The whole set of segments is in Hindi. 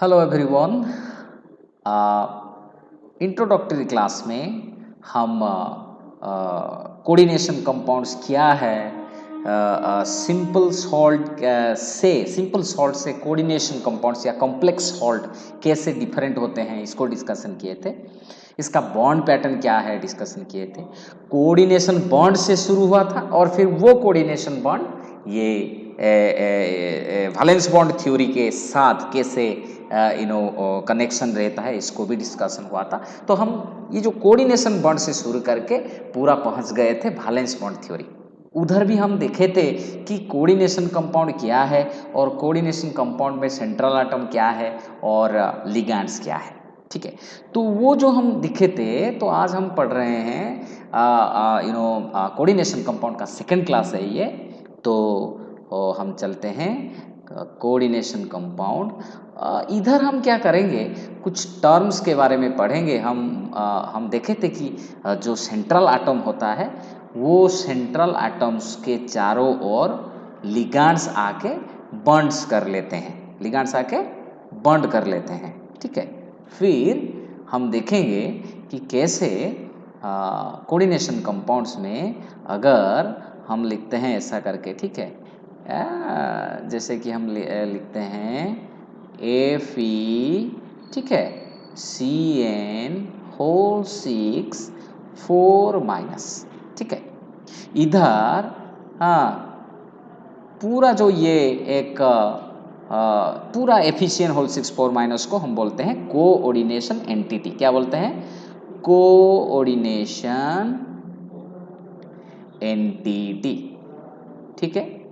Hello everyone. इंट्रोडक्टरी क्लास में हम कोऑर्डिनेशन कंपाउंड्स क्या है, सिंपल सॉल्ट से कोऑर्डिनेशन कंपाउंड्स या कॉम्प्लेक्स सॉल्ट कैसे डिफरेंट होते हैं इसको डिस्कशन किए थे। इसका बॉन्ड पैटर्न क्या है डिस्कशन किए थे। कोऑर्डिनेशन बॉन्ड से शुरू हुआ था और फिर वो कोऑर्डिनेशन बॉन्ड ये वैलेंस बॉन्ड थ्योरी के साथ कैसे कनेक्शन रहता है, इसको भी डिस्कशन हुआ था। तो हम ये जो कोऑर्डिनेशन बॉन्ड से शुरू करके पूरा पहुंच गए थे वैलेंस बॉन्ड थ्योरी। उधर भी हम देखे थे कि कोऑर्डिनेशन कंपाउंड क्या है और कोऑर्डिनेशन कंपाउंड में सेंट्रल एटम क्या है और लिगैंड्स क्या है। ठीक है, तो वो जो हम दिखे थे, तो आज हम पढ़ रहे हैं कोऑर्डिनेशन कंपाउंड का सेकंड क्लास है ये। तो हम चलते हैं कोऑर्डिनेशन कंपाउंड। इधर हम क्या करेंगे, कुछ टर्म्स के बारे में पढ़ेंगे। हम देखे थे कि जो सेंट्रल एटम होता है वो सेंट्रल एटम्स के चारों ओर लिगैंड्स आके बॉन्ड्स कर लेते हैं, लिगैंड्स आके बॉन्ड कर लेते हैं। ठीक है, फिर हम देखेंगे कि कैसे कोऑर्डिनेशन कंपाउंड्स में अगर हम लिखते हैं ऐसा करके, ठीक है, जैसे कि हम लिखते हैं Fe, ठीक है, CN6 4-, ठीक है। इधर पूरा जो ये एक पूरा एफिशिएंट होल 6 4- को हम बोलते हैं कोऑर्डिनेशन एंटिटी। क्या बोलते हैं? Coordination entity. ठीक है,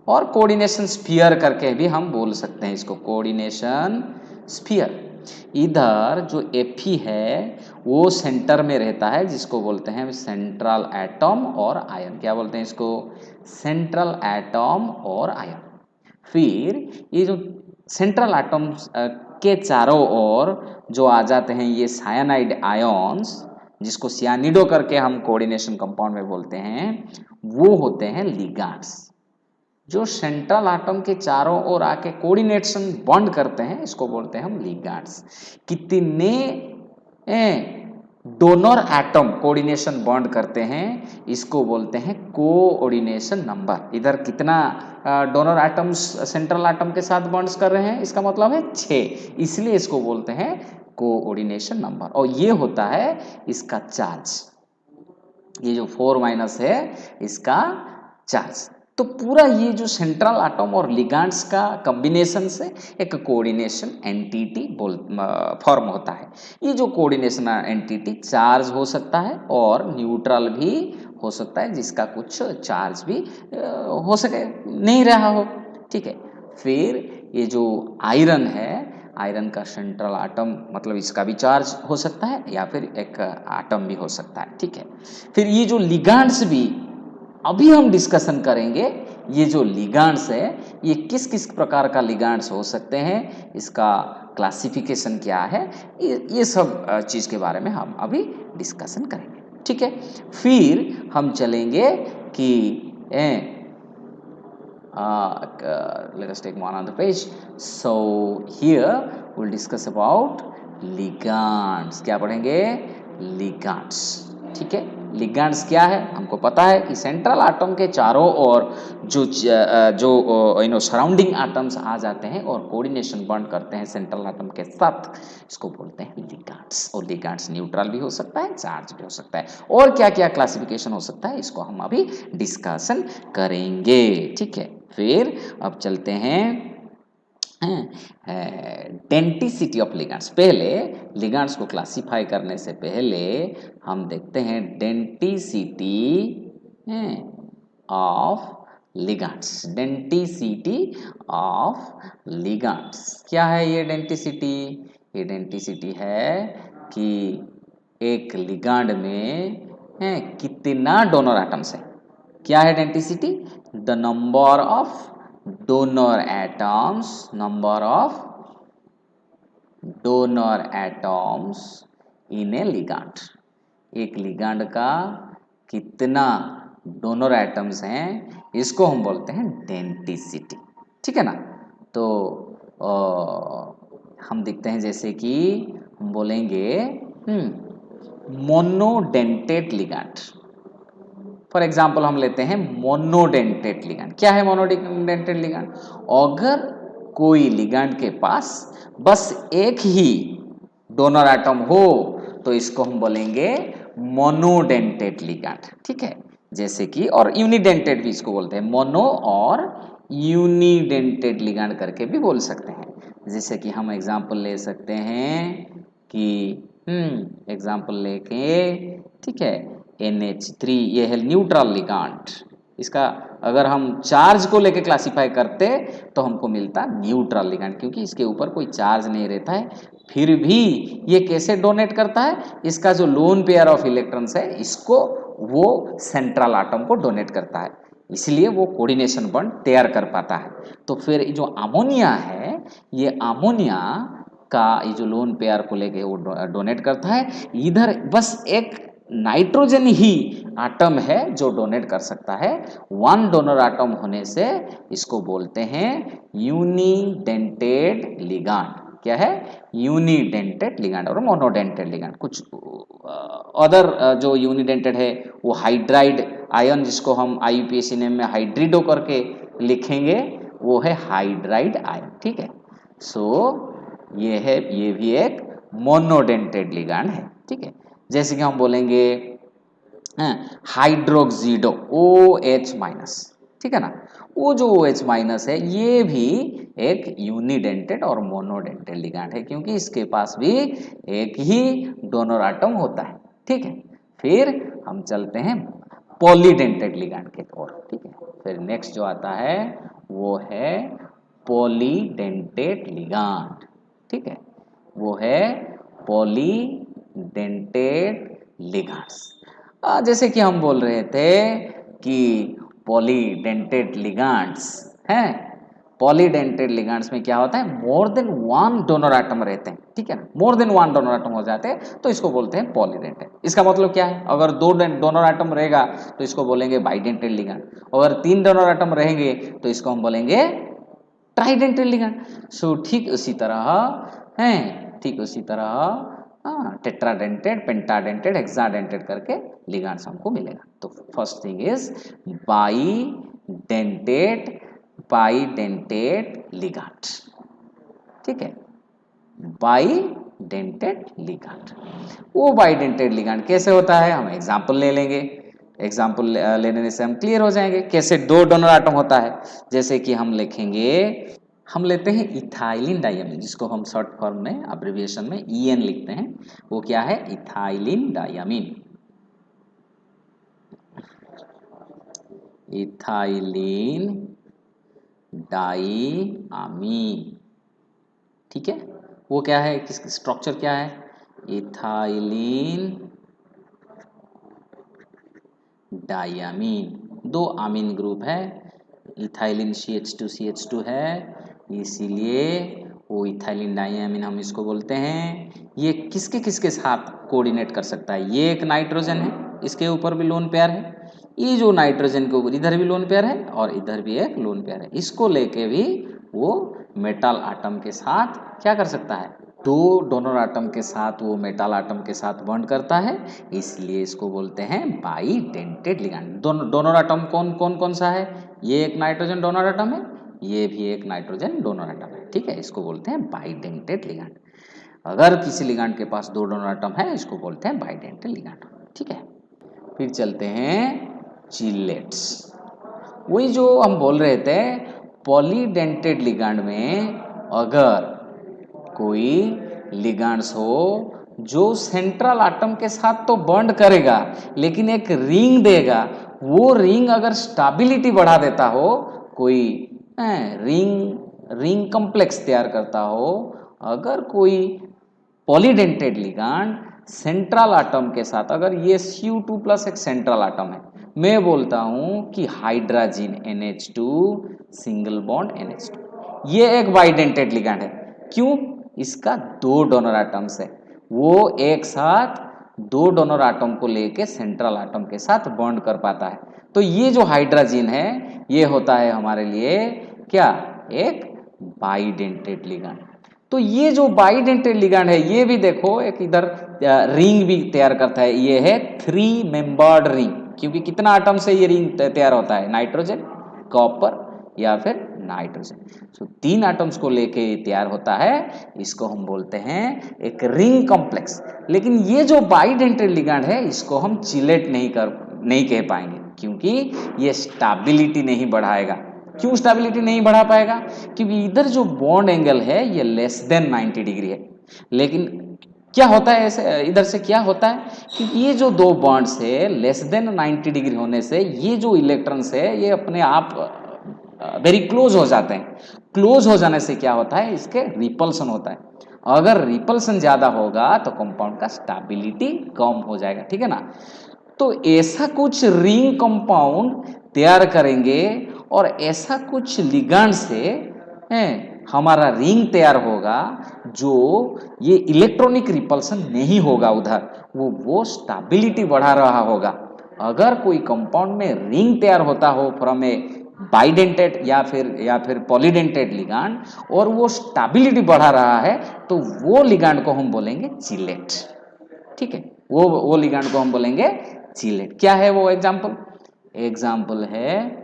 और कोऑर्डिनेशन स्फीयर करके भी हम बोल सकते हैं इसको, कोऑर्डिनेशन स्फीयर। इधर जो Fe है वो सेंटर में रहता है, जिसको बोलते हैं सेंट्रल एटम और आयन। क्या बोलते हैं इसको? सेंट्रल एटम और आयन। फिर ये जो सेंट्रल एटम के चारों ओर जो आ जाते हैं ये साइनाइड आयन्स, जिसको सियानिडो करके हम कोऑर्डिनेशन कंपाउंड में बोलते हैं, वो होते हैं लिगैंड्स। जो सेंट्रल एटम के चारों ओर आके कोऑर्डिनेशन बॉन्ड करते हैं, इसको बोलते हैं हम लिगैंड्स। कितने डोनर एटम कोऑर्डिनेशन बॉन्ड करते हैं, इसको बोलते हैं कोऑर्डिनेशन नंबर। इधर कितना डोनर एटम्स सेंट्रल एटम के साथ बॉन्ड्स कर रहे हैं, इसका मतलब है 6, इसलिए इसको बोलते हैं कोऑर्डिनेशन नंबर। और ये होता है इसका चार्ज, ये जो 4- है इसका चार्ज। तो पूरा ये जो सेंट्रल एटम और लिगैंड्स का कॉम्बिनेशन से एक कोऑर्डिनेशन एंटिटी फॉर्म होता है। ये जो कोऑर्डिनेशन एंटिटी चार्ज हो सकता है और न्यूट्रल भी हो सकता है, जिसका कुछ चार्ज भी हो सके नहीं रहा हो। ठीक है, फिर ये जो आयरन है, आयरन का सेंट्रल एटम मतलब इसका भी चार्ज हो सकता है या फिर एक एटम भी हो सकता है। ठीक है, फिर ये जो लिगैंड्स भी अभी हम डिस्कशन करेंगे। ये जो लिगैंड्स है ये किस किस प्रकार का लिगैंड्स हो सकते हैं, इसका क्लासिफिकेशन क्या है, ये सब चीज़ के बारे में हम अभी डिस्कशन करेंगे। ठीक है, फिर हम चलेंगे कि let us take one on the page. So here we'll discuss about ligands. क्या पढ़ेंगे? ligands। ठीक है, लिगैंड्स क्या है हमको पता है कि सेंट्रल एटम के चारों ओर जो सराउंडिंग एटम्स आ जाते हैं और कोऑर्डिनेशन बॉन्ड करते हैं सेंट्रल एटम के साथ, इसको बोलते हैं लिगैंड्स। और लिगैंड्स न्यूट्रल भी हो सकता है, चार्ज भी हो सकता है, और क्या क्या क्लासिफिकेशन हो सकता है इसको हम अभी डिस्कशन करेंगे। ठीक है, फिर अब चलते हैं डेंटिसिटी ऑफ लिगैंड्स। पहले लिगैंड्स को क्लासिफाई करने से पहले हम देखते हैं denticity of ligands. Denticity of ligands क्या है? ये डेंटिसिटी, ये डेंटिसिटी है कि एक लिगैंड में कितना डोनर एटम्स है। क्या है denticity? The number of donor atoms, number of donor atoms in A ligand. एक लिगैंड का कितना डोनर एटम्स हैं, इसको हम बोलते हैं डेंटिसिटी। ठीक है ना? तो हम देखते हैं जैसे कि हम बोलेंगे मोनोडेंटेट लिगैंड। फॉर एग्जाम्पल हम लेते हैं मोनोडेंटेट लिगैंड। क्या है मोनोडेंटेट लिगैंड? अगर कोई लिगैंड के पास बस एक ही डोनर एटम हो तो इसको हम बोलेंगे मोनोडेंटेट लिगैंड। ठीक है, जैसे कि, और यूनिडेंटेट भी इसको बोलते हैं, मोनो और यूनिडेंटेट लिगैंड करके भी बोल सकते हैं। जैसे कि हम एग्जाम्पल ले सकते हैं कि एग्जाम्पल लेके, ठीक है, NH3 ये है न्यूट्रल लिगैंड। इसका अगर हम चार्ज को लेके क्लासिफाई करते तो हमको मिलता न्यूट्रल लिगैंड, क्योंकि इसके ऊपर कोई चार्ज नहीं रहता है, फिर भी ये कैसे डोनेट करता है, इसका जो लोन पेयर ऑफ इलेक्ट्रॉन्स है इसको वो सेंट्रल एटम को डोनेट करता है, इसलिए वो कोऑर्डिनेशन बॉन्ड तैयार कर पाता है। तो फिर जो अमोनिया है, ये अमोनिया का ये जो लोन पेयर को लेके वो डोनेट करता है, इधर बस एक नाइट्रोजन ही एटम है जो डोनेट कर सकता है। वन डोनर एटम होने से इसको बोलते हैं यूनिडेंटेट लिगैंड। क्या है? यूनिडेंटेट लिगैंड और मोनोडेंटेट लिगैंड। कुछ अदर जो यूनिडेंटेट है वो हाइड्राइड आयन, जिसको हम IUPAC नेम में हाइड्रिडो करके लिखेंगे, वो है हाइड्राइड आयन। ठीक है, सो ये भी एक मोनोडेंटेट लिगैंड है। ठीक है, जैसे कि हम बोलेंगे हाइड्रोक्सीडो OH-, ठीक है ना, वो जो OH- है ये भी एक यूनिडेंटेट और मोनोडेंटेट लिगैंड है, क्योंकि इसके पास भी एक ही डोनर एटम होता है। ठीक है, फिर हम चलते हैं पॉलीडेंटेट लिगैंड के ओर। ठीक है, फिर नेक्स्ट जो आता है वो है पॉलीडेंटेट लिगैंड। ठीक है, वो है पॉलीडेंटेट लिगैंड्स। जैसे कि हम बोल रहे थे कि पॉलीडेंटेट लिगैंड्स हैं, पॉलीडेंटेट लिगैंड्स में क्या होता है, मोर देन वन डोनर एटम रहते हैं। ठीक है ना, मोर देन वन डोनर एटम हो जाते हैं तो इसको बोलते हैं पॉलीडेंटेट। इसका मतलब क्या है, अगर दो डोनर एटम रहेगा तो इसको बोलेंगे बाइडेंटेट लिगैंड, अगर तीन डोनर एटम रहेंगे तो इसको हम बोलेंगे ट्राइडेंटेट लिगैंड। सो ठीक उसी तरह टेट्राडेंटेट, पेंटाडेंटेट, हेक्साडेंटेट करके लिगैंड्स हमको मिलेगा। तो first thing is bidentate ligand. ठीक है, बाइडेंटेट लिगैंड। वो बाइडेंटेट लिगैंड कैसे होता है, हम एग्जांपल ले लेंगे। एग्जांपल लेने से हम क्लियर हो जाएंगे कैसे दो डोनर एटम होता है। जैसे कि हम लिखेंगे, हम लेते हैं इथाइलिन डायमीन, जिसको हम शॉर्ट फॉर्म में अब्रिविएशन में EN लिखते हैं। वो क्या है, इथाइलिन डायमीन। इथाइलिन डायमीन, ठीक है, वो क्या है, किस स्ट्रक्चर क्या है, इथाइलिन डायमीन। दो अमीन ग्रुप है, इथाइलिन CH2 है, इसीलिए वो इथाइलिन डायमीन हम इसको बोलते हैं। ये किसके किसके साथ कोऑर्डिनेट कर सकता है, ये एक नाइट्रोजन है, इसके ऊपर भी लोन पेयर है, ये जो नाइट्रोजन के ऊपर इधर भी लोन पेयर है और इधर भी एक लोन पेयर है, इसको लेके भी वो मेटल एटम के साथ क्या कर सकता है, दो डोनर एटम के साथ वो मेटल एटम के साथ बॉन्ड करता है, इसलिए इसको बोलते हैं बाइडेंटेट लिगैंड। डोनर एटम कौन सा है, ये एक नाइट्रोजन डोनर एटम है, ये भी एक नाइट्रोजन डोनर एटम है। ठीक है, इसको बोलते हैं बाइडेंटेट लिगैंड। अगर किसी लिगैंड के पास दो डोनर एटम है इसको बोलते हैं बाइडेंटेट लिगैंड। ठीक है, फिर चलते हैं चिलेट्स। वही जो हम बोल रहे थे, पॉलीडेंटेट लिगैंड में अगर कोई लिगैंड्स हो जो सेंट्रल एटम के साथ तो बॉन्ड करेगा लेकिन एक रिंग देगा, वो रिंग अगर स्टेबिलिटी बढ़ा देता हो, कोई रिंग कॉम्प्लेक्स तैयार करता हो, अगर कोई पॉलीडेंटेट लिगैंड सेंट्रल एटम के साथ, अगर ये Cu2+ एक सेंट्रल एटम है, मैं बोलता हूं कि hydrogen NH2 single bond NH2, ये एक बाइडेंटेट लिगैंड है। क्यों, इसका दो डोनर एटम्स है, वो एक साथ दो डोनर एटम को लेके सेंट्रल एटम के साथ बॉन्ड कर पाता है। तो ये जो हाइड्रोजन है ये होता है हमारे लिए क्या, एक बाइडेंटेट लिगैंड। तो ये जो बाइडेंटेड लिगैंड है ये भी देखो एक इधर रिंग भी तैयार करता है, ये है 3 मेंबर्ड रिंग, क्योंकि कितना आटम से ये रिंग तैयार होता है, नाइट्रोजन, कॉपर या फिर नाइट्रोजन। तो 3 आटम्स को लेके तैयार होता है, इसको हम बोलते हैं एक रिंग कॉम्प्लेक्स। लेकिन ये जो बाइडेंटेड लिगैंड है इसको हम चिलेट नहीं कह पाएंगे, क्योंकि ये स्टेबिलिटी नहीं बढ़ाएगा। क्यों स्टेबिलिटी नहीं बढ़ा पाएगा? क्योंकि इधर जो बॉन्ड एंगल है ये लेस देन 90 डिग्री है। लेकिन क्या होता है ऐसे, इधर से क्या होता है कि ये जो दो बॉन्ड्स है लेस देन 90 डिग्री होने से ये जो इलेक्ट्रॉन्स है ये अपने आप वेरी क्लोज हो जाते हैं। क्लोज हो जाने से क्या होता है, इसके रिपल्सन होता है। अगर रिपल्सन ज्यादा होगा तो कंपाउंड का स्टेबिलिटी कम हो जाएगा, ठीक है ना। तो ऐसा कुछ रिंग कंपाउंड तैयार करेंगे और ऐसा कुछ लिगैंड से हमारा रिंग तैयार होगा जो ये इलेक्ट्रॉनिक रिपल्सन नहीं होगा, उधर वो स्टेबिलिटी बढ़ा रहा होगा। अगर कोई कंपाउंड में रिंग तैयार होता हो फ्रॉम ए बाइडेंटेड या फिर पॉलीडेंटेड लिगैंड और वो स्टेबिलिटी बढ़ा रहा है तो वो लिगैंड को हम बोलेंगे चिलेट, ठीक है। वो लिगैंड को हम बोलेंगे चिलेट। क्या है वो एग्जाम्पल है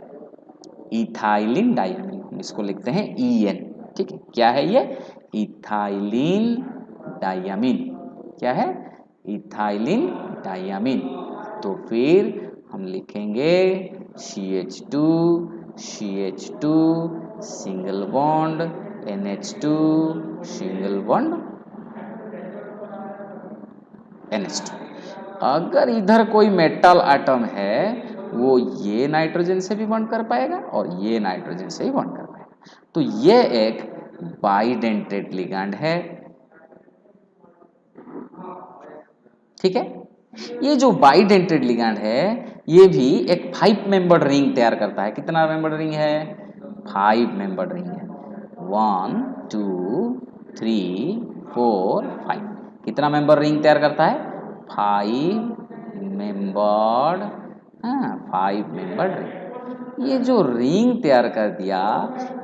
इथाइलिन डायमीन, हम इसको लिखते हैं EN, ठीक है। क्या है ये? Ethylene diamine. क्या है? Ethylene diamine. तो फिर हम लिखेंगे CH2 single bond NH2 single bond NH2। अगर इधर कोई मेटल एटम है वो ये नाइट्रोजन से भी बॉन्ड कर पाएगा और ये नाइट्रोजन से भी बॉन्ड कर पाएगा। तो ये एक बाइडेंटेड लिगैंड है, ठीक है। ये जो बाइडेंटेड लिगैंड है ये भी एक 5 मेंबर्ड रिंग तैयार करता है। कितना मेंबर्ड रिंग है? 5 मेंबर्ड रिंग है। 1 2 3 4 5। कितना मेंबर रिंग तैयार करता है? 5 मेंबर्ड, 5 मेंबर्ड रिंग। ये जो रिंग तैयार कर दिया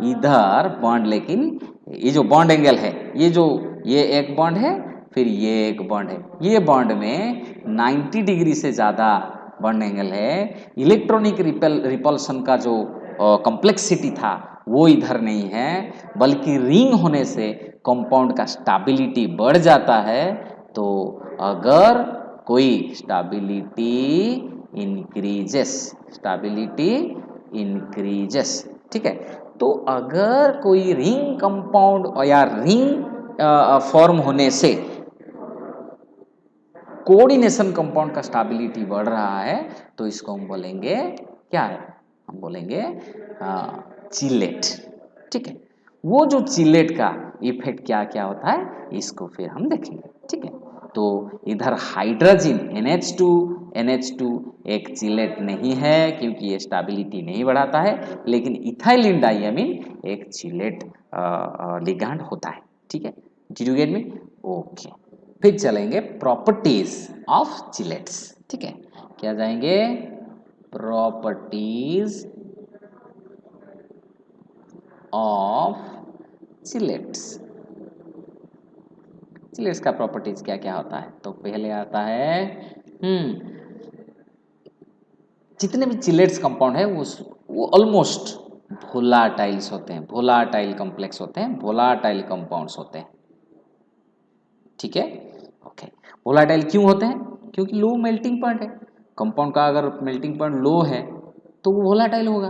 इधर बॉन्ड, लेकिन ये जो बॉन्ड एंगल है ये एक बॉन्ड है फिर ये एक बॉन्ड है, ये बॉन्ड में 90 डिग्री से ज़्यादा बॉन्ड एंगल है। इलेक्ट्रॉनिक रिपल्सन का जो कॉम्प्लेक्सिटी था वो इधर नहीं है, बल्कि रिंग होने से कंपाउंड का स्टेबिलिटी बढ़ जाता है। तो अगर कोई स्टेबिलिटी इंक्रीजेस, ठीक है। तो अगर कोई रिंग कंपाउंड या रिंग फॉर्म होने से कोऑर्डिनेशन कंपाउंड का स्टेबिलिटी बढ़ रहा है तो इसको हम बोलेंगे, क्या है? हम बोलेंगे चिलेट, ठीक है। वो जो चिलेट का इफेक्ट क्या क्या होता है इसको फिर हम देखेंगे, ठीक है। तो इधर हाइड्रोजन NH2 एक चिलेट नहीं है क्योंकि ये स्टेबिलिटी नहीं बढ़ाता है, लेकिन इथाइलिन डायमीन एक चिलेट लिगैंड होता है, ठीक है। Did you get me? Okay. फिर चलेंगे प्रॉपर्टीज ऑफ चिलेट्स, ठीक है। क्या जाएंगे? Properties of chelates. चिलेट्स का प्रॉपर्टीज क्या क्या होता है? तो पहले आता है जितने भी चिलेट्स कंपाउंड है वो ऑलमोस्ट वोलाटाइल्स होते हैं, वोलाटाइल कॉम्प्लेक्स होते हैं, वोलाटाइल कंपाउंड्स होते हैं, ठीक है। ओके। वोलाटाइल क्यों होते हैं? क्योंकि लो मेल्टिंग पॉइंट है। कंपाउंड का अगर मेल्टिंग पॉइंट लो है तो वो वोलाटाइल होगा।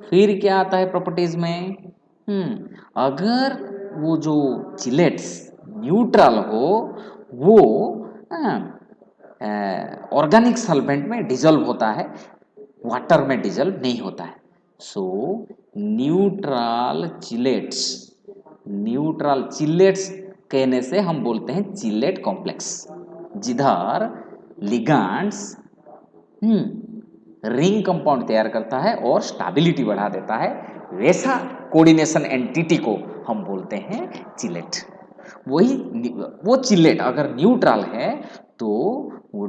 फिर क्या आता है प्रॉपर्टीज में? अगर वो जो चिलेट्स न्यूट्रल हो वो ऑर्गेनिक सॉल्वेंट में डिजोल्व होता है, वाटर में डिजोल्व नहीं होता है। सो न्यूट्रल चिलेट्स कहने से हम बोलते हैं चिलेट कॉम्प्लेक्स, जिधर लिगैंड्स रिंग कंपाउंड तैयार करता है और स्टेबिलिटी बढ़ा देता है, वैसा कोऑर्डिनेशन एंटिटी को हम बोलते हैं चिलेट। वो चिलेट अगर न्यूट्रल है तो वो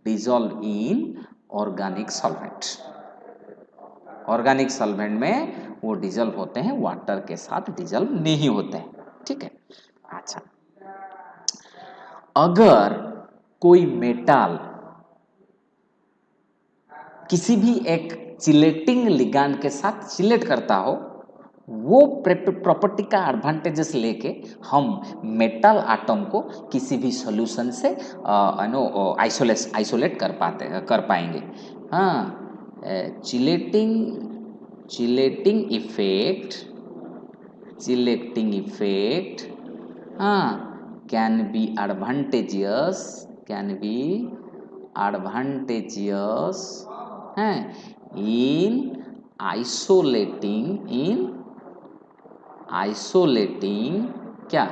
डिजॉल्व इन ऑर्गेनिक सॉल्वेंट में वो डिजल्व होते हैं, वाटर के साथ डिजल्व नहीं होते हैं, ठीक है। अच्छा, अगर कोई मेटल किसी भी एक चिलेटिंग लिगांड के साथ चिलेट करता हो, वो प्रॉपर्टी का एडवांटेजेस लेके हम मेटल आटम को किसी भी सॉल्यूशन से आइसोलेट कर पाएंगे। हाँ, चिलेटिंग इफेक्ट हाँ कैन बी एडवांटेजियस हैं इन आइसोलेटिंग क्या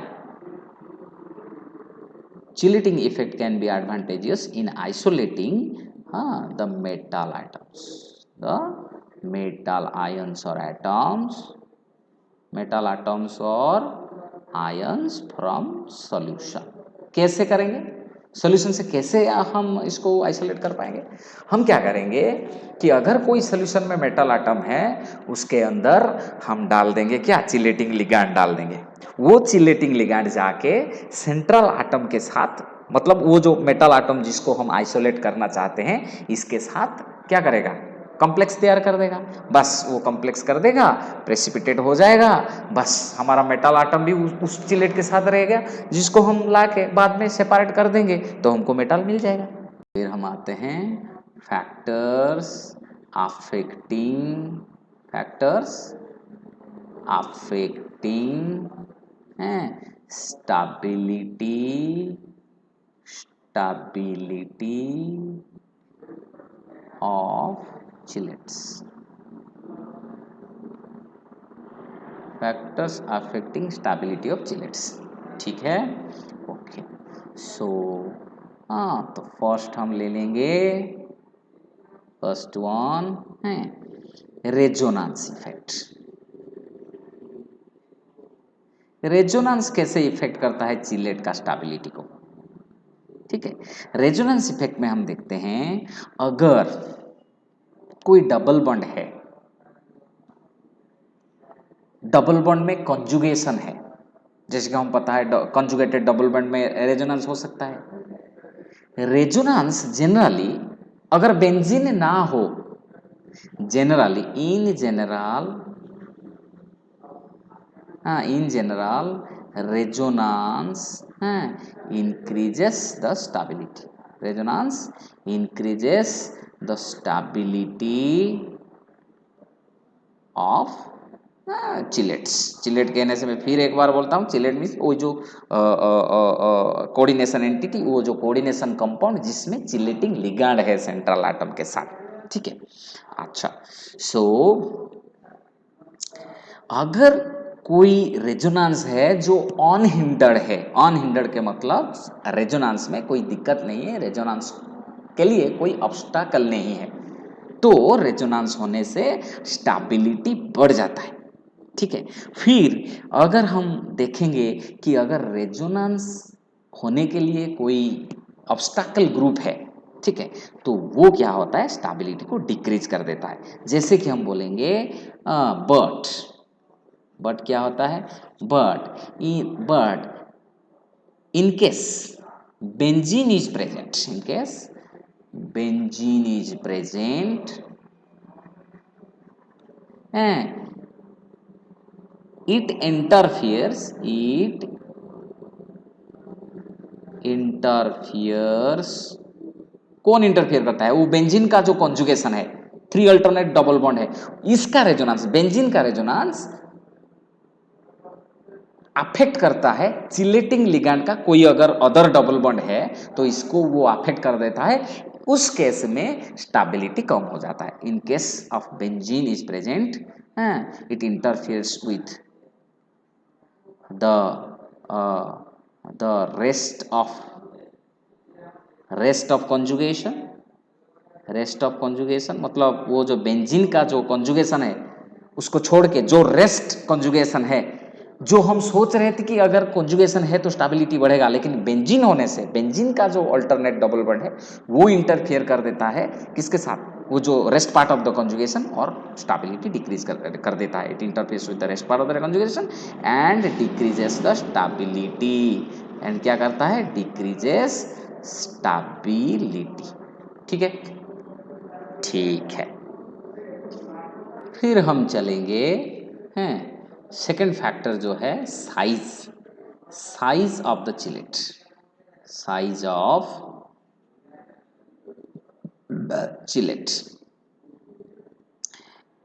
chelating effect can be advantageous in isolating the metal ions और आयंस फ्रॉम सॉल्यूशन। कैसे करेंगे? सॉल्यूशन से कैसे हम इसको आइसोलेट कर पाएंगे? हम क्या करेंगे कि अगर कोई सॉल्यूशन में मेटल आटम है, उसके अंदर हम डाल देंगे क्या, चिलेटिंग लिगांड डाल देंगे। वो चिलेटिंग लिगांड जाके सेंट्रल आटम के साथ, मतलब वो जो मेटल आटम जिसको हम आइसोलेट करना चाहते हैं, इसके साथ क्या करेगा, कॉम्प्लेक्स तैयार कर देगा। बस वो कॉम्प्लेक्स कर देगा, प्रेसिपिटेट हो जाएगा, बस हमारा मेटल आटम भी उस चिलेट के साथ रहेगा, जिसको हम ला के बाद में सेपरेट कर देंगे तो हमको मेटल मिल जाएगा। फिर हम आते हैं factors affecting stability of chelates. Factors affecting stability of chelates, ठीक है, ओके। सो तो फर्स्ट हम ले लेंगे, फर्स्ट वन है रेजोनेंस इफेक्ट। रेजोनेंस कैसे इफेक्ट करता है चिलेट का स्टेबिलिटी को? ठीक है, रेजोनेंस इफेक्ट में हम देखते हैं, अगर कोई डबल बॉन्ड है, डबल बॉन्ड में कॉन्जुगेशन है, जैसे कि हम पता है कॉन्जुगेटेड डबल बॉन्ड में रेजोनेंस हो सकता है। रेजोनेंस जनरली अगर बेंजीन ना हो, in general resonance increases the stability. Resonance increases the stability of chelates. Chelate कहने से मैं फिर एक बार बोलता हूँ, चिलेट मीन्स वो जो कोऑर्डिनेशन एंटिटी, वो जो कोऑर्डिनेशन कंपाउंड जिसमें चिलेटिंग लिगांड है सेंट्रल एटम के साथ, ठीक है। अच्छा, सो अगर कोई रेजोनेंस है जो अनहिंडर्ड है, अनहिंडर्ड के मतलब रेजोनेंस में कोई दिक्कत नहीं है, रेजोनेंस के लिए कोई ऑब्स्टेकल नहीं है, तो रेजोनेंस होने से स्टेबिलिटी बढ़ जाता है, ठीक है। फिर अगर हम देखेंगे कि अगर रेजोनेंस होने के लिए कोई ऑब्स्टेकल ग्रुप है, ठीक है, तो वो क्या होता है, स्टेबिलिटी को डिक्रीज कर देता है। जैसे कि हम बोलेंगे बट क्या होता है, but in case benzene is present, it interferes कौन इंटरफियर करता है, वो बेंजीन का जो कॉन्जुगेशन है, 3 अल्टरनेट डबल बॉन्ड है, इसका रेजोनेंस, बेंजीन का रेजोनेंस अफेक्ट करता है चिलेटिंग लिगांड का। कोई अगर अदर डबल बॉन्ड है तो इसको वो अफेक्ट कर देता है, उस केस में स्टेबिलिटी कम हो जाता है। इन case of benzene is present, it interferes with the rest of conjugation, मतलब वो जो बेंजीन का जो कॉन्जुगेशन है उसको छोड़ के जो रेस्ट कॉन्जुगेशन है, जो हम सोच रहे थे कि अगर कॉन्जुगेशन है तो स्टेबिलिटी बढ़ेगा, लेकिन बेंजीन होने से, बेंजीन का जो अल्टरनेट डबल बॉन्ड है वो इंटरफियर कर देता है किसके साथ, वो जो rest part of the conjugation और स्टेबिलिटी डिक्रीज कर देता है। It interface with the rest part of the conjugation and decreases the stability. And क्या करता है? Decreases stability. ठीक है, ठीक है। फिर हम चलेंगे हैं सेकेंड फैक्टर जो है size, size of the chelate, size of the chelate.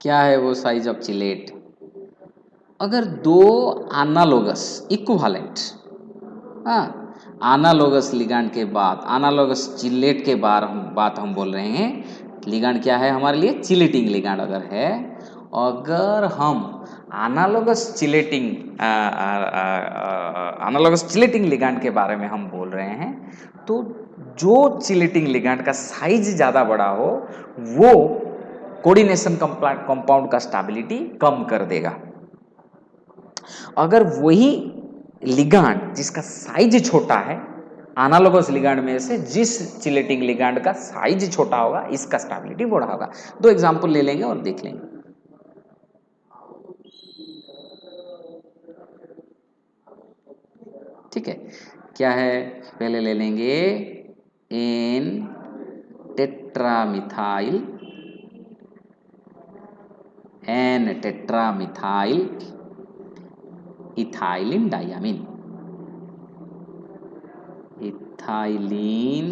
क्या है वो साइज ऑफ चिलेट? अगर दो एनालोगस इक्विवेलेंट, हाँ, एनालोगस लिगैंड के बाद, एनालोगस चिलेट के बात हम बोल रहे हैं। लिगैंड क्या है हमारे लिए? चिलेटिंग लिगैंड अगर है, अगर हम एनालोगस चिलेटिंग लिगैंड के बारे में हम बोल रहे हैं, तो जो चिलेटिंग लिगैंड का साइज ज़्यादा बड़ा हो वो कोऑर्डिनेशन कंपाउंड का स्टेबिलिटी कम कर देगा। अगर वही लिगैंड जिसका साइज छोटा है, एनालोगस लिगैंड में से जिस चिलेटिंग लिगैंड का साइज छोटा होगा, इसका स्टेबिलिटी बड़ा होगा। दो एग्जांपल ले लेंगे और देख लेंगे। ठीक है, क्या है? पहले ले लेंगे N tetramethyl, N tetramethyl ethylene diamine, ethylene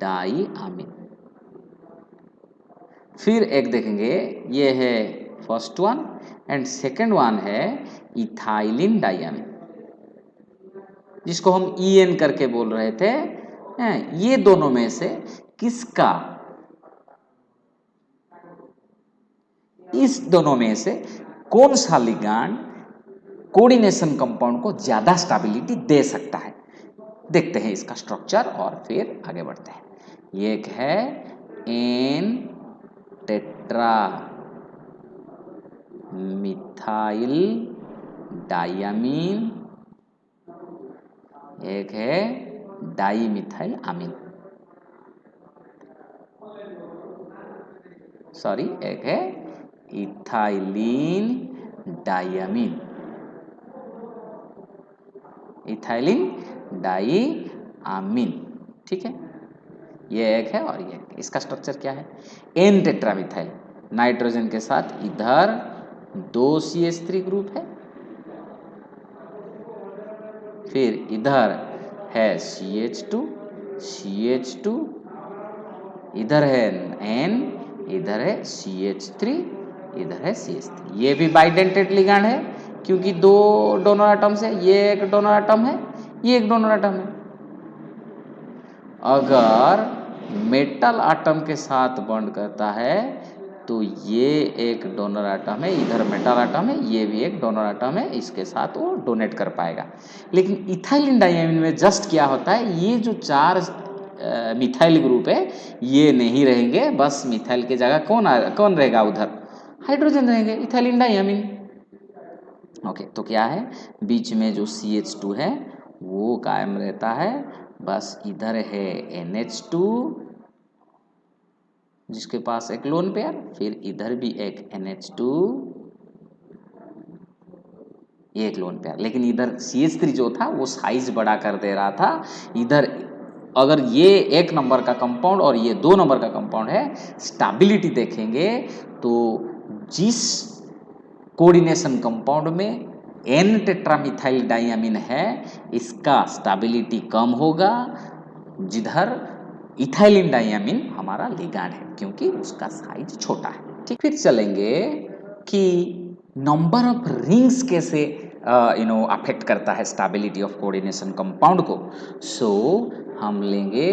diamine. फिर एक देखेंगे, ये है first one and second one है इथाइलिन डायमीन, जिसको हम ईएन करके बोल रहे थे। ये दोनों में से किसका, इस दोनों में से कौन सा लिगैंड कोऑर्डिनेशन कंपाउंड को ज्यादा स्टेबिलिटी दे सकता है? देखते हैं इसका स्ट्रक्चर और फिर आगे बढ़ते हैं। ये एक है एन टेट्रा मिथाइल डायमीन, एक है डाईमिथाइल अमीन, सॉरी, एक है इथाइलिन डायमीन, इथाइलिन डाईमीन। ठीक है, ये एक है और ये एक। इसका स्ट्रक्चर क्या है? एन टेट्रामिथाइल, नाइट्रोजन के साथ इधर 2 CH3 ग्रुप है, फिर इधर है CH2, CH2, इधर है N, इधर है CH3, इधर है CH3। ये भी बाइडेंटेड लिगैंड है क्योंकि दो डोनर एटम्स है, ये एक डोनर एटम है, ये एक डोनर एटम है। अगर मेटल एटम के साथ बॉन्ड करता है तो ये एक डोनर एटम है, इधर मेटल एटम है, ये भी एक डोनर एटम है, इसके साथ वो डोनेट कर पाएगा। लेकिन इथाइलिन डायमीन में जस्ट क्या होता है, ये जो 4 मिथाइल ग्रुप है ये नहीं रहेंगे, बस मिथाइल की जगह कौन रहेगा? उधर हाइड्रोजन रहेंगे, इथाइलिन डायमीन। ओके, तो क्या है? बीच में जो CH2 है वो कायम रहता है, बस इधर है NH2 जिसके पास एक लोन पेयर, फिर इधर भी एक NH2, एक लोन पेयर। लेकिन इधर CH3 जो था वो साइज बड़ा कर दे रहा था। इधर अगर ये 1 नंबर का कंपाउंड और ये 2 नंबर का कंपाउंड है, स्टेबिलिटी देखेंगे तो जिस कोऑर्डिनेशन कंपाउंड में N टेट्रामिथाइल डायमीन है, इसका स्टेबिलिटी कम होगा, जिधर इथाइलिन डायमीन हमारा लिगैंड है क्योंकि उसका साइज छोटा है। ठीक, फिर चलेंगे कि नंबर ऑफ रिंग्स कैसे अफेक्ट करता है स्टेबिलिटी ऑफ कोऑर्डिनेशन कंपाउंड को। सो हम लेंगे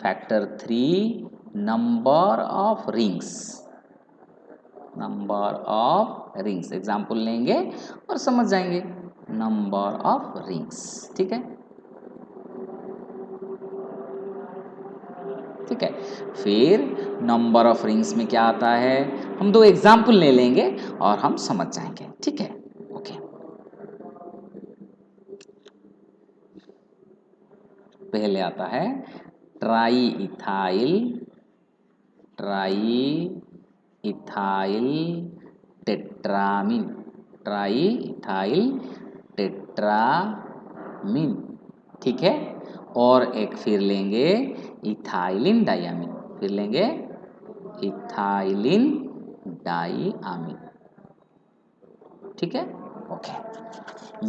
factor 3, number of rings, number of rings example लेंगे और समझ जाएंगे नंबर ऑफ रिंग्स। ठीक है, ठीक है। फिर नंबर ऑफ रिंग्स में क्या आता है, हम 2 एग्जाम्पल ले लेंगे और हम समझ जाएंगे। ठीक है, ओके। पहले आता है try ethyl try ethyl tetrammine, try ethyl tetrammine, ठीक है। और एक फिर लेंगे इथाइलिन डाइयामीन, फिर लेंगे इथाइलिन डाइयामीन, ठीक है, ओके।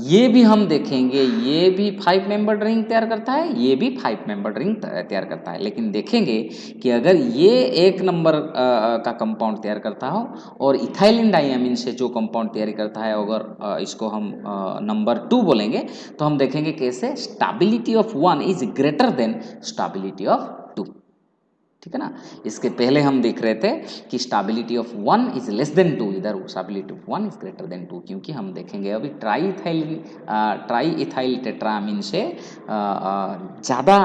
ये भी हम देखेंगे, ये भी 5 मेंबर्ड रिंग तैयार करता है, ये भी 5 मेंबर्ड रिंग तैयार करता है, लेकिन देखेंगे कि अगर ये 1 नंबर का कंपाउंड तैयार करता हो और इथाइलिन डाइयामीन से जो कंपाउंड तैयार करता है, अगर इसको हम नंबर 2 बोलेंगे, तो हम देखेंगे कैसे stability of 1 is greater than stability of 2, ठीक है ना। इसके पहले हम देख रहे थे कि stability of 1 is less than 2, इधर stability of 1 is greater than 2, क्योंकि हम देखेंगे अभी ट्राई इथाइल टेट्रामीन से ज़्यादा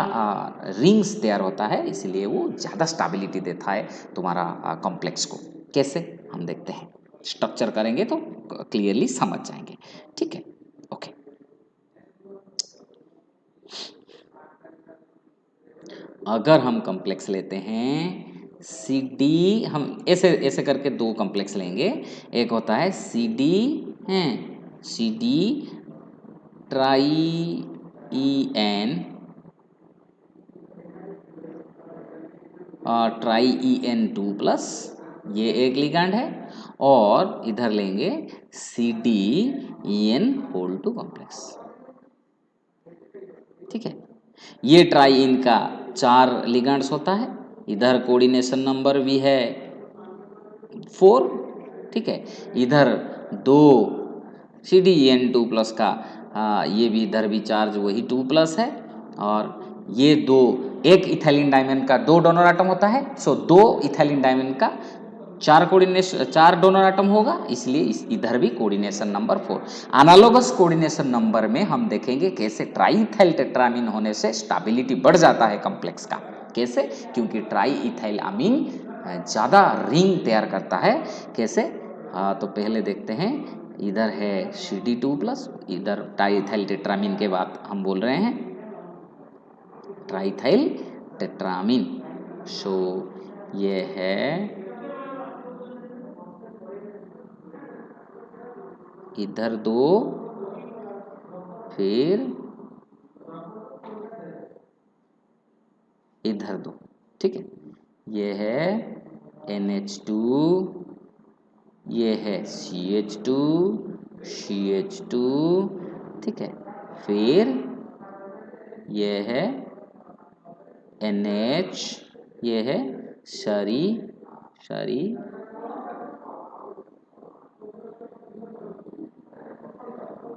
रिंग्स तैयार होता है, इसलिए वो ज़्यादा स्टेबिलिटी देता है तुम्हारा कॉम्प्लेक्स को। कैसे हम देखते हैं, स्ट्रक्चर करेंगे तो क्लियरली समझ जाएंगे, ठीक है, ओके। अगर हम कॉम्प्लेक्स लेते हैं सी डी, हम ऐसे ऐसे करके 2 कॉम्प्लेक्स लेंगे। एक होता है सी डी, हैं C D tri E N, tri E N 2+, ये एक लिगैंड है। और इधर लेंगे C D E N whole 2 complex, ठीक है। ये ट्राई इन का 4 लिगैंड्स होता है, इधर कोऑर्डिनेशन नंबर भी है 4, ठीक है। इधर 2 CdEn2+ का ये भी इधर भी चार्ज वही 2+ है, और ये 2, एक इथाइलिन डायमंड का 2 डोनर एटम होता है, सो 2 इथाइलिन डायमंड का 4 डोनर एटम होगा, इसलिए इधर भी coordination number 4। Analogous coordination number में हम देखेंगे कैसे ट्राई इथाइल टेट्रामीन होने से स्टेबिलिटी बढ़ जाता है कॉम्प्लेक्स का। कैसे? क्योंकि ट्राई इथाइल अमीन ज़्यादा रिंग तैयार करता है। कैसे? तो पहले देखते हैं, इधर है CD2+, इधर ट्राईइथाइल टेट्रामीन के बाद हम बोल रहे हैं ट्राईइथाइल टेट्रामीन। सो ये है इधर 2, फिर इधर 2, ठीक है। ये है NH2, ये है CH2, CH2, ठीक है। फिर ये है NH, ये है शरी,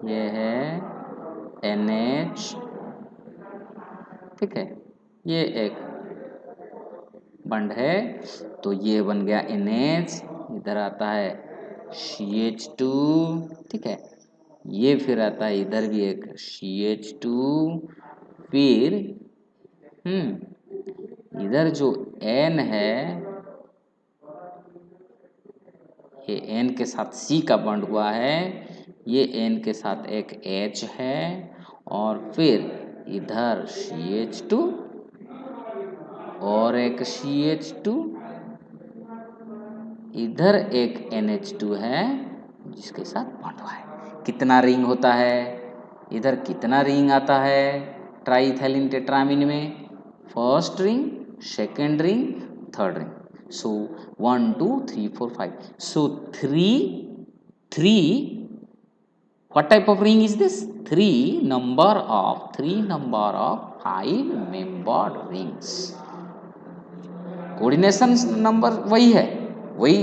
ये है NH, ठीक है। ये एक बंड है, तो ये बन गया NH, इधर आता है CH2, ठीक है। ये फिर आता है इधर भी एक CH2, फिर इधर जो N है, ये N के साथ C का बॉन्ड हुआ है, ये N के साथ एक H है, और फिर इधर CH2 और एक CH2, इधर एक NH2 है जिसके साथ बॉन्ड हुआ है। कितना रिंग होता है, इधर कितना रिंग आता है ट्राईइथाइलिन टेट्रामीन में? First ring, second ring, third ring. So 1 2 3 4 5, so 3 what type of ring is this? 3 number of 5 membered rings. Coordination number वही है, वही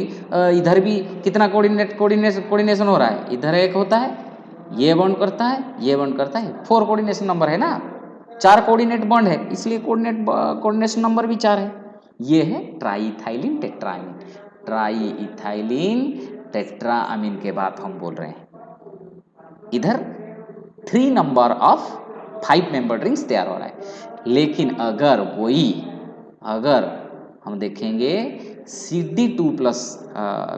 इधर भी कितना कोऑर्डिनेशन हो रहा है, इधर एक होता है, ये बॉन्ड करता है, ये बॉन्ड करता है, 4 कोऑर्डिनेशन नंबर है ना, 4 कोऑर्डिनेट बॉन्ड है, इसलिए कोऑर्डिनेशन नंबर भी 4 है। ये है ट्राईइथाइलिन टेट्रामीन। ट्राईइथाइलिन टेट्रामीन के बाद हम बोल रहे हैं इधर 3 नंबर ऑफ 5 मेंबर्ड रिंग्स तैयार हो रहा है। लेकिन अगर हम देखेंगे CD2+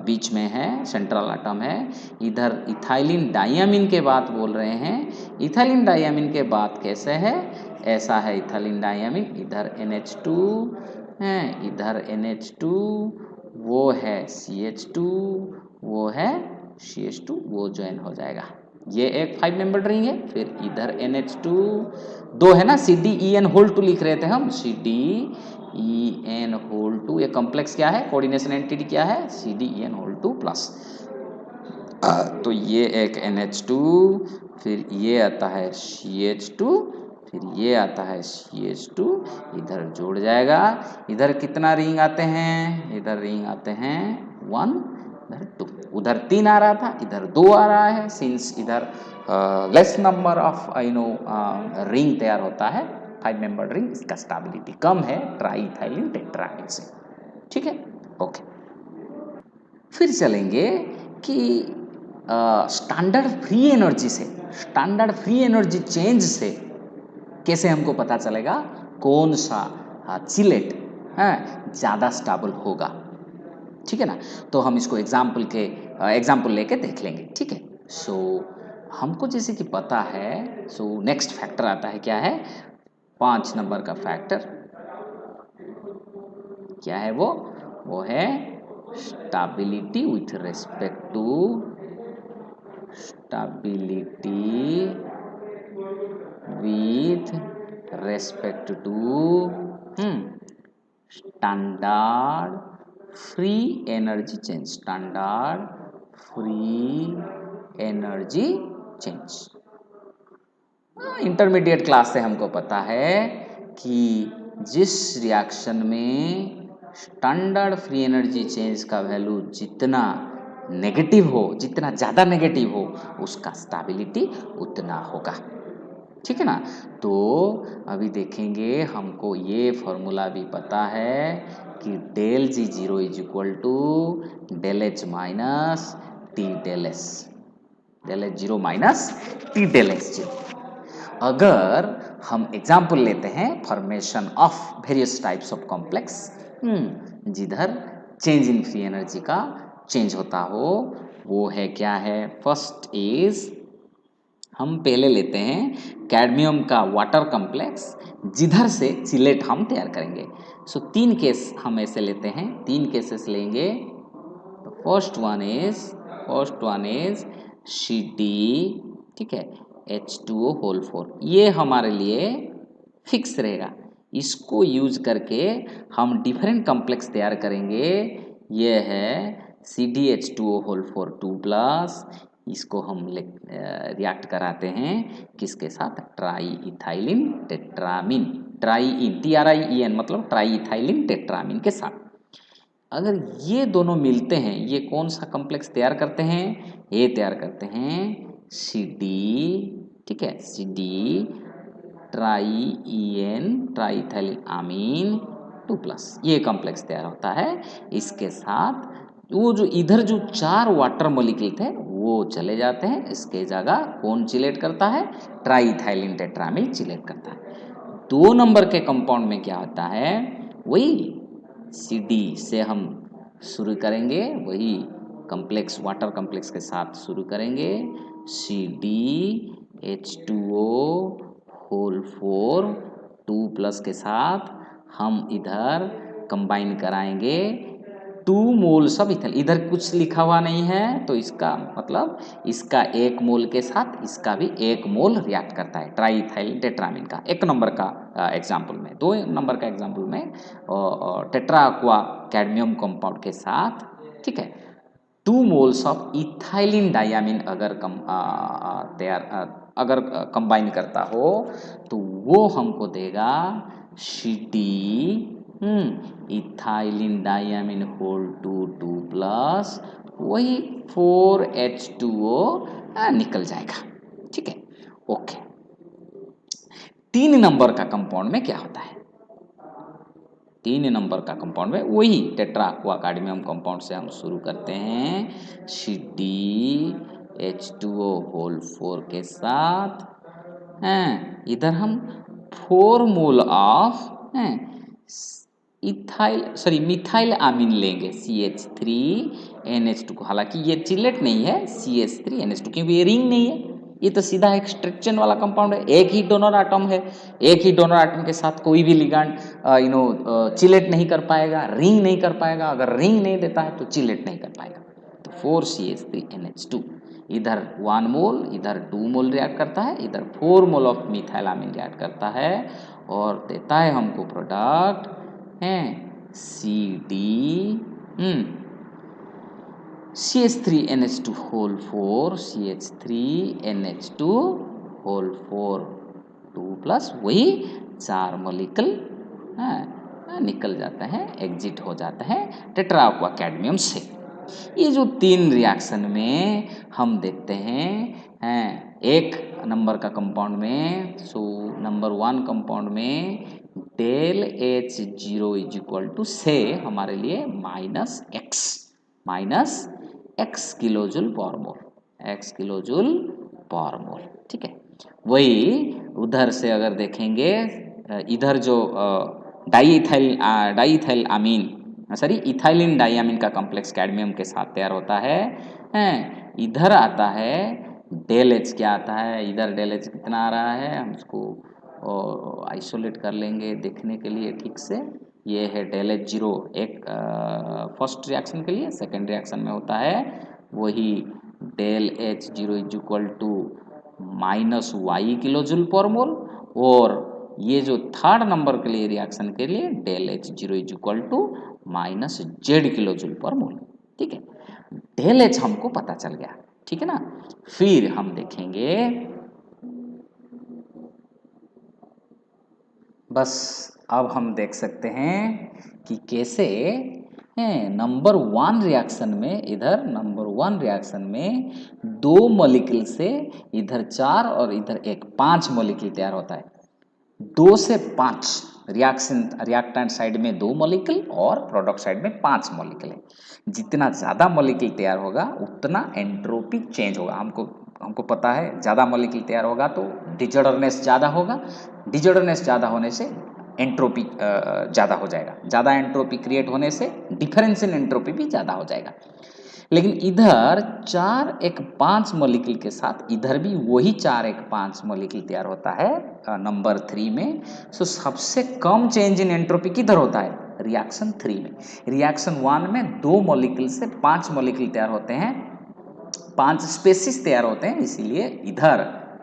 बीच में है, सेंट्रल एटम है, इधर इथाइलिन डाइयामीन के बाद बोल रहे हैं। इथाइलिन डाइयामीन के बाद कैसे है? ऐसा है इथाइलिन डाइयामीन, इधर NH2, हैं, इधर NH2, वो है CH2, वो है CH2, वो ज्वाइन हो जाएगा। ये एक 5 मेंबर रिंग है। फिर इधर NH2, दो है ना, CdEn2 लिख रहे थे हम, CdEn2। ये कॉम्प्लेक्स क्या है, कोऑर्डिनेशन एंटिटी क्या है, CdEn2 प्लस। तो ये एक NH2, फिर ये आता है CH2, फिर ये आता है CH2, इधर जुड़ जाएगा। इधर कितना रिंग आते हैं, इधर रिंग आते हैं 1, इधर 2, उधर 3 आ रहा था, इधर 2 आ रहा है। सिंस इधर लेस नंबर ऑफ रिंग तैयार होता है, 5 मेंबर रिंग, इसका स्टेबिलिटी कम है ट्राईइथाइलिन टेट्रामीन से। ठीक है, ओके। फिर चलेंगे कि स्टैंडर्ड फ्री एनर्जी से, स्टैंडर्ड फ्री एनर्जी चेंज से कैसे हमको पता चलेगा कौन सा चिलेट ज़्यादा स्टेबल होगा। ठीक है ना, तो हम इसको एग्जाम्पल लेके देख लेंगे। ठीक है, सो हमको जैसे कि पता है, सो नेक्स्ट फैक्टर आता है, क्या है, 5 नंबर का फैक्टर क्या है, वो है stability with respect to standard free energy change, standard free energy change. Intermediate class से हमको पता है कि जिस रिएक्शन में स्टैंडर्ड फ्री एनर्जी चेंज का वैल्यू जितना नेगेटिव हो, जितना ज़्यादा नेगेटिव हो, उसका स्टेबिलिटी उतना होगा। ठीक है ना, तो अभी देखेंगे, हमको ये फॉर्मूला भी पता है कि del G zero is equal to del H minus T del S, del H zero minus T del S zero. अगर हम एग्जाम्पल लेते हैं formation of various types of complex, जिधर चेंज इन फ्री एनर्जी का चेंज होता हो, वो है क्या है, फर्स्ट इज हम पहले लेते हैं कैडमियम का वाटर कॉम्प्लेक्स, जिधर से चिलेट हम तैयार करेंगे। सो 3 केस हम ऐसे लेते हैं, 3 केसेस लेंगे। तो फर्स्ट वन इज Cd, ठीक है, H2O होल 4, ये हमारे लिए फिक्स रहेगा। इसको यूज करके हम डिफरेंट कॉम्प्लेक्स तैयार करेंगे। ये है CdH2O होल 4 2 प्लस, इसको हम रिएक्ट कराते हैं किसके साथ, try ethylene tetrammine, try TRIEN मतलब ट्राई इथाइलिन टेट्रामीन के साथ। अगर ये दोनों मिलते हैं, ये कौन सा कॉम्प्लेक्स तैयार करते हैं, ये तैयार करते हैं CD, ठीक है, CD TRIEN ट्राईइथाइलिन आमीन 2 प्लस, ये कॉम्प्लेक्स तैयार होता है। इसके साथ वो जो इधर जो 4 वाटर मॉलिक्यूल थे वो चले जाते हैं, इसके जगह कौन चिलेट करता है, ट्राईइथाइलिन टेट्रामीन चिलेट करता है। 2 नंबर के कंपाउंड में क्या होता है, वही CD से हम शुरू करेंगे, वही कॉम्प्लेक्स वाटर कॉम्प्लेक्स के साथ शुरू करेंगे, CdH2O होल 4 2 प्लस के साथ हम इधर कंबाइन कराएंगे 2 मोल्स ऑफ इथाइल। इधर कुछ लिखा हुआ नहीं है, तो इसका मतलब इसका 1 मोल के साथ इसका भी 1 मोल रिएक्ट करता है ट्राईइथाइल टेट्रामीन का। 1 नंबर का एग्जाम्पल में, 2 नंबर का एग्जाम्पल में टेट्रा एक्वा कैडमियम कंपाउंड के साथ, ठीक है, 2 मोल्स ऑफ इथाइलिन डायामीन अगर कंबाइन करता हो, तो वो हमको देगा CD ethylene diamine whole 2 plus, वही 4H2O निकल जाएगा। ठीक है, ओके। 3 नंबर का कंपाउंड में क्या होता है, 3 नंबर का कंपाउंड में वही टेट्रा एक्वा कैडमियम कंपाउंड से हम शुरू करते हैं CdH2O होल 4 के साथ, इधर हम 4 मोल ऑफ मिथाइल आमीन लेंगे CH3NH2 को। हालांकि ये चिलेट नहीं है CH3NH2, क्योंकि ये रिंग नहीं है, ये तो सीधा एक स्ट्रेट चेन वाला कंपाउंड है, एक ही डोनर एटम है, एक ही डोनर एटम के साथ कोई भी लिगैंड चिलेट नहीं कर पाएगा, रिंग नहीं कर पाएगा। अगर रिंग नहीं देता है तो चिलेट नहीं कर पाएगा। तो 4CH3NH2 इधर 1 मोल, इधर 2 मोल रिएक्ट करता है, इधर 4 मोल ऑफ मिथाइलामीन रिएक्ट करता है और देता है हमको प्रोडक्ट है CH3NH2 whole 4, CH3NH2 whole 4, 2 plus वही 4 मॉलिक्यूल निकल जाता है, एग्जिट हो जाता है टेट्रा एक्वा कैडमियम से। ये जो 3 रिएक्शन में हम देखते हैं एक नंबर का कंपाउंड में, सो नंबर 1 कंपाउंड में del H0 is equal to से हमारे लिए -x किलोजूल पर मोल, x किलोजूल पर मोल। ठीक है, वही उधर से अगर देखेंगे इधर जो डाईइथाइल अमीन सॉरी इथाइलिन डाइअमीन का कॉम्प्लेक्स कैडमियम के साथ तैयार होता है इधर आता है डेल एच। क्या आता है इधर? डेल एच कितना आ रहा है हम इसको आइसोलेट कर लेंगे देखने के लिए ठीक से। ये है डेल एच 0 एक फर्स्ट रिएक्शन के लिए, सेकेंड रिएक्शन में होता है वही del H 0 is equal to -y kilojoule per mole, और ये जो थर्ड नंबर के लिए रिएक्शन के लिए del H 0 is equal to -z kilojoule per mole. ठीक है, डेल एच हमको पता चल गया, ठीक है ना। फिर हम देखेंगे बस अब हम देख सकते हैं कि कैसे नंबर 1 रिएक्शन में, इधर नंबर 1 रिएक्शन में 2 मॉलिक्यूल से इधर 4 और इधर 1 5 मॉलिक्यूल तैयार होता है। 2 से 5 रिएक्टेंट साइड में 2 मॉलिक्यूल और प्रोडक्ट साइड में 5 मॉलिक्यूल है। जितना ज़्यादा मॉलिक्यूल तैयार होगा उतना एंट्रोपी चेंज होगा। हमको पता है ज़्यादा मॉलिक्यूल तैयार होगा तो डिजॉर्डरनेस ज़्यादा होगा, डिजॉर्डरनेस ज़्यादा होने से एंट्रोपी ज़्यादा हो जाएगा, ज़्यादा एंट्रोपी क्रिएट होने से डिफरेंस इन एंट्रोपी भी ज़्यादा हो जाएगा। लेकिन इधर 4 1 5 मॉलिक्यूल के साथ इधर भी वही 4 1 5 मॉलिक्यूल तैयार होता है नंबर 3 में। सो सबसे कम चेंज इन एंट्रोपी किधर होता है? रिएक्शन 3 में। रिएक्शन 1 में 2 मॉलिक्यूल से 5 मॉलिक्यूल तैयार होते हैं, 5 स्पेसिस तैयार होते हैं, इसीलिए इधर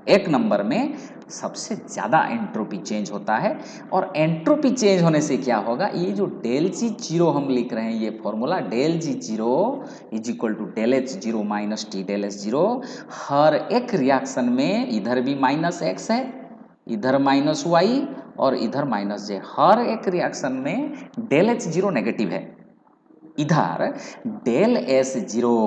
एक नंबर में सबसे ज़्यादा एंट्रोपी चेंज होता है। और एंट्रोपी चेंज होने से क्या होगा, ये जो डेल जी 0 हम लिख रहे हैं, ये formula del G 0 is equal to del H 0 minus T del H 0, हर एक रिएक्शन में इधर भी -x है, इधर -y और इधर -j, हर एक रिएक्शन में डेल एच 0 नेगेटिव है। इधर डेल एस 0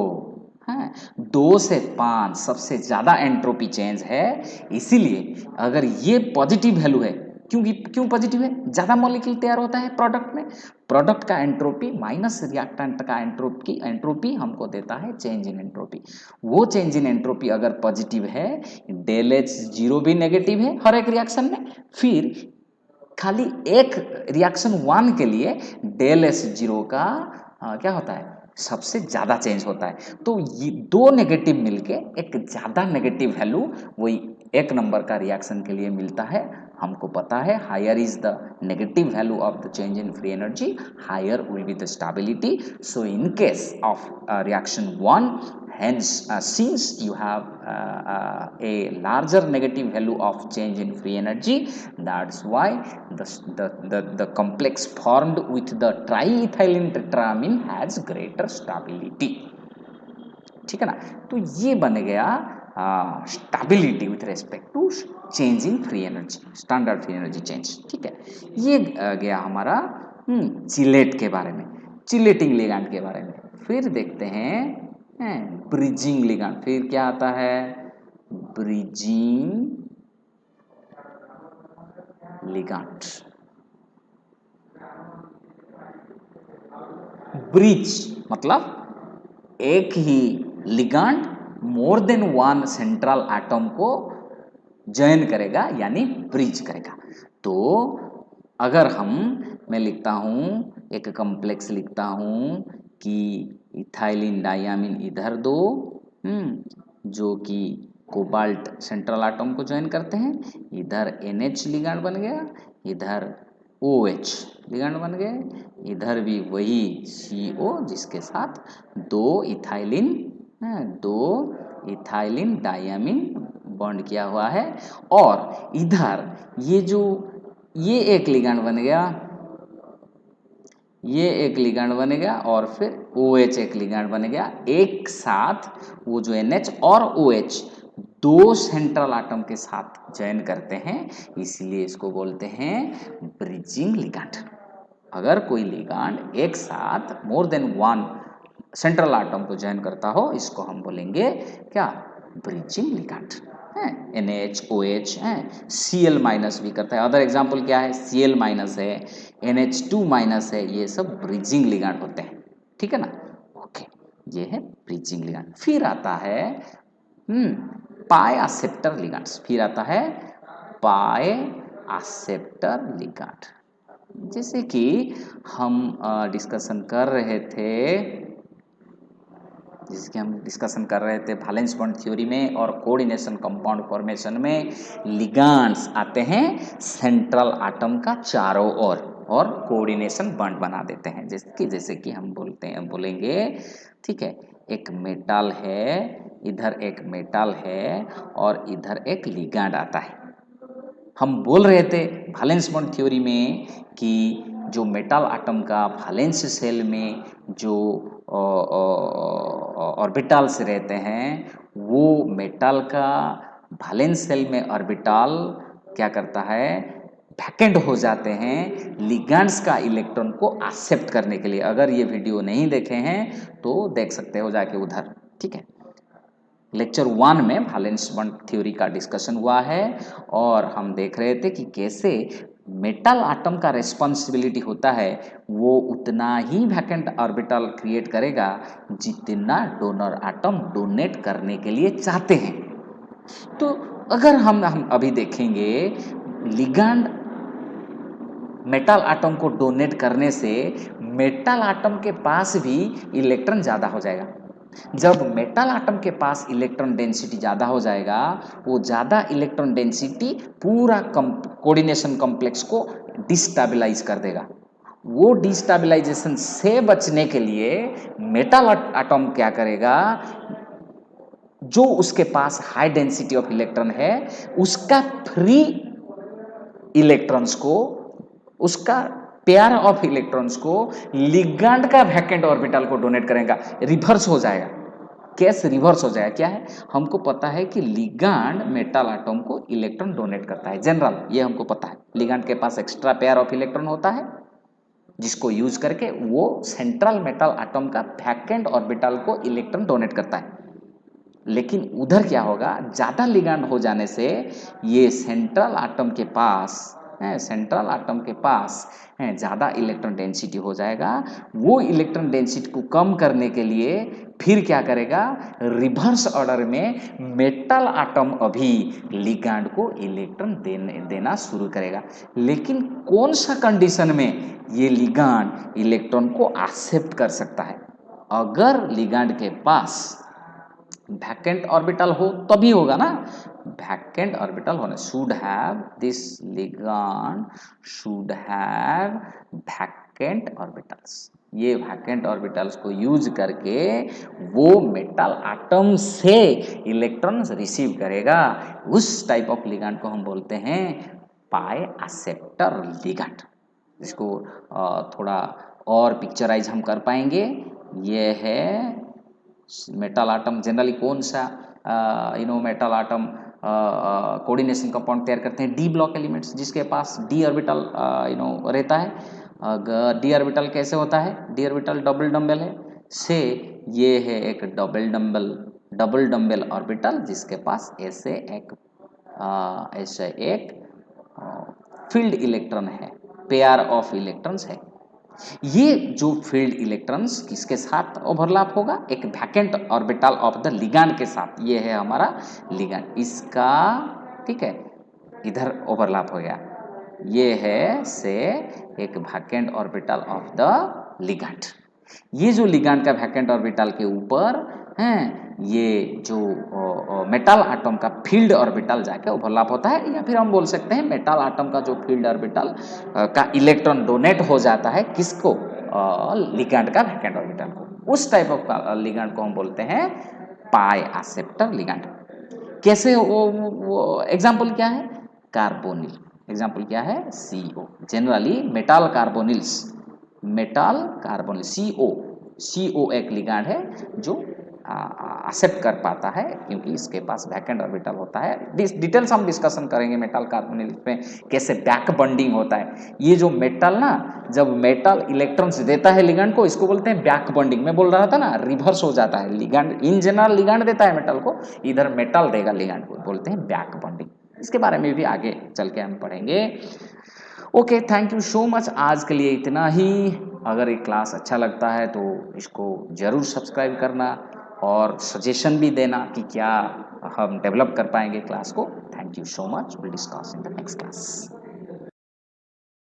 है 2 से 5 सबसे ज़्यादा एंट्रोपी चेंज है, इसीलिए अगर ये पॉजिटिव वैल्यू है, क्यों पॉजिटिव है? ज़्यादा मॉलिक्यूल तैयार होता है प्रोडक्ट में, प्रोडक्ट का एंट्रोपी माइनस रिएक्टेंट का एंट्रोपी हमको देता है चेंज इन एंट्रोपी। वो चेंज इन एंट्रोपी अगर पॉजिटिव है, डेल एच 0 भी नेगेटिव है हर एक रिएक्शन में, फिर खाली एक रिएक्शन 1 के लिए डेल एस 0 का क्या होता है? सबसे ज़्यादा चेंज होता है। तो ये 2 नेगेटिव मिलके एक ज़्यादा नेगेटिव वैल्यू वही एक नंबर का रिएक्शन के लिए मिलता है। हमको पता है higher is the negative value of the change in free energy, higher will be the stability. So in case of reaction 1, hence since you have a larger negative value of change in free energy, that's why the complex formed with the triethylene tetraamine has greater stability। ठीक है ना, तो ये बन गया stability with respect to change in free energy, standard free energy change. ठीक है, ये गया हमारा चिलेट के बारे में, चिलेटिंग लिगैंड के बारे में। फिर देखते हैं ब्रिजिंग लिगैंड। फिर क्या आता है? Bridging ligand. ब्रिज मतलब एक ही ligand more than 1 central atom को जॉइन करेगा, यानी ब्रिज करेगा। तो अगर मैं लिखता हूँ एक कॉम्प्लेक्स लिखता हूँ कि इथाइलिन डाइअमीन इधर 2 जो कि कोबाल्ट सेंट्रल आटम को ज्वाइन करते हैं, इधर NH लिगैंड बन गया, इधर OH लिगैंड बन गए, इधर भी वही CO जिसके साथ दो इथाइलिन डायमीन बॉन्ड किया हुआ है, और इधर ये एक लिगैंड बन गया, ये एक लिगैंड बन गया, और फिर OH एक लिगैंड बन गया। एक साथ वो जो NH और OH दो सेंट्रल आटम के साथ ज्वाइन करते हैं, इसलिए इसको बोलते हैं ब्रिजिंग लिगैंड। अगर कोई लिगैंड एक साथ more than one central atom को ज्वाइन करता हो, इसको हम बोलेंगे क्या, ब्रिजिंग लिगैंड है। NH OH है, Cl माइनस भी करता है। अदर एग्जाम्पल क्या है, Cl माइनस है, NH2 माइनस है, ये सब ब्रिजिंग लिगैंड होते हैं, ठीक है ना। ओके, ये है ब्रिजिंग लिगैंड। फिर आता है पाई एक्सेप्टर लिगैंड्स, फिर आता है पाई एक्सेप्टर लिगैंड। जैसे कि हम डिस्कशन कर रहे थे वैलेंस बॉन्ड थ्योरी में और कोऑर्डिनेशन कंपाउंड फॉर्मेशन में, लिगैंड्स आते हैं सेंट्रल आटम का चारों ओर और कोऑर्डिनेशन बॉन्ड बना देते हैं। जैसे कि हम बोलेंगे, ठीक है, एक मेटल है, इधर एक मेटल है और इधर एक लिगैंड आता है। हम बोल रहे थे वैलेंस बॉन्ड थ्योरी में कि जो मेटल आटम का वैलेंस सेल में जो ऑर्बिटल्स रहते हैं, वो मेटल का वैलेंस सेल में ऑर्बिटल क्या करता है, वैकेंट हो जाते हैं लिगैंड्स का इलेक्ट्रॉन को एक्सेप्ट करने के लिए। अगर ये वीडियो नहीं देखे हैं तो देख सकते हो जाके उधर, ठीक है। लेक्चर 1 में वैलेंस बॉन्ड थ्योरी का डिस्कशन हुआ है और हम देख रहे थे कि कैसे मेटल आटम का रिस्पॉन्सिबिलिटी होता है, वो उतना ही वैकेंट ऑर्बिटल क्रिएट करेगा जितना डोनर आटम डोनेट करने के लिए चाहते हैं। तो अगर हम अभी देखेंगे, लिगैंड मेटल आटम को डोनेट करने से मेटल आटम के पास भी इलेक्ट्रॉन ज़्यादा हो जाएगा। जब मेटल आटम के पास इलेक्ट्रॉन डेंसिटी ज़्यादा हो जाएगा, वो ज़्यादा इलेक्ट्रॉन डेंसिटी पूरा कोऑर्डिनेशन कॉम्प्लेक्स को डिस्टेबलाइज कर देगा। वो डिस्टेबलाइजेशन से बचने के लिए मेटल आटम क्या करेगा, जो उसके पास हाई डेंसिटी ऑफ इलेक्ट्रॉन है, उसका फ्री इलेक्ट्रॉन्स को, उसका पेयर ऑफ इलेक्ट्रॉन्स को लिगैंड का वैकेंट ऑर्बिटल को डोनेट करेगा। रिवर्स हो जाएगा, केस रिवर्स हो जाएगा। क्या है, हमको पता है कि लिगैंड मेटल आटम को इलेक्ट्रॉन डोनेट करता है, जनरल ये हमको पता है। लिगैंड के पास एक्स्ट्रा पेयर ऑफ इलेक्ट्रॉन होता है, जिसको यूज करके वो सेंट्रल मेटल आटम का वैकेंट ऑर्बिटल को इलेक्ट्रॉन डोनेट करता है। लेकिन उधर क्या होगा, ज़्यादा लिगैंड हो जाने से ये सेंट्रल आटम के पास ज़्यादा इलेक्ट्रॉन डेंसिटी हो जाएगा। वो इलेक्ट्रॉन डेंसिटी को कम करने के लिए फिर क्या करेगा, रिवर्स ऑर्डर में मेटल आटम अभी लिगैंड को इलेक्ट्रॉन देना शुरू करेगा। लेकिन कौन सा कंडीशन में ये लिगैंड इलेक्ट्रॉन को एक्सेप्ट कर सकता है, अगर लिगैंड के पास वैकेंट ऑर्बिटल हो तभी होगा ना। वैकेंट ऑर्बिटल होने should have, this ligand should have vacant orbitals. ये वैकेंट ऑर्बिटल्स को यूज करके वो मेटल आटम से इलेक्ट्रॉन्स रिसीव करेगा। उस टाइप ऑफ लिगैंड को हम बोलते हैं पाई एक्सेप्टर लिगैंड। इसको थोड़ा और पिक्चराइज हम कर पाएंगे। ये है मेटल आटम। जनरली कौन सा मेटल आटम कोऑर्डिनेशन कंपाउंड तैयार करते हैं, डी ब्लॉक एलिमेंट्स, जिसके पास डी ऑर्बिटल रहता है। अगर डी ऑर्बिटल कैसे होता है, डी ऑर्बिटल डबल डम्बल है से, ये है एक डबल डम्बल ऑर्बिटल जिसके पास ऐसे एक फील्ड इलेक्ट्रॉन है, पेयर ऑफ इलेक्ट्रॉन्स है। ये जो फील्ड इलेक्ट्रॉन्स किसके साथ ओवरलैप होगा, एक vacant orbital of the ligand के साथ। ये है हमारा लिगैंड, इसका ठीक है इधर ओवरलैप हो गया। ये है से एक vacant orbital of the ligand. ये जो लिगैंड का वैकेंट ऑर्बिटल के ऊपर हैं, ये जो मेटल एटम का फील्ड ऑर्बिटल जाके ओवरलैप होता है, या फिर हम बोल सकते हैं मेटल एटम का जो फील्ड ऑर्बिटल का इलेक्ट्रॉन डोनेट हो जाता है किसको, लिगैंड का वैकेंट ऑर्बिटल को, उस टाइप ऑफ लिगैंड को हम बोलते हैं पाई एक्सेप्टर लिगैंड। कैसे वो एग्जाम्पल क्या है, कार्बोनिल, एग्जाम्पल क्या है CO, generally metal carbonyl CO एक लिगैंड है जो एक्सेप्ट कर पाता है, क्योंकि इसके पास वैकेंट ऑर्बिटल होता है। डिटेल्स हम डिस्कशन करेंगे मेटल कार्बोनिल में कैसे बैक बॉन्डिंग होता है। ये जो मेटल ना, जब मेटल इलेक्ट्रॉन्स देता है लिगैंड को, इसको बोलते हैं बैक बॉन्डिंग। मैं बोल रहा था ना, रिवर्स हो जाता है लिगैंड, इन जनरल लिगैंड देता है मेटल को, इधर मेटल देगा लिगैंड को, बोलते हैं बैक बॉन्डिंग। इसके बारे में भी आगे चल के हम पढ़ेंगे। Okay, thank you so much, आज के लिए इतना ही। अगर ये क्लास अच्छा लगता है तो इसको ज़रूर सब्सक्राइब करना और सजेशन भी देना कि क्या हम डेवलप कर पाएंगे क्लास को। Thank you so much, will discuss in the next class.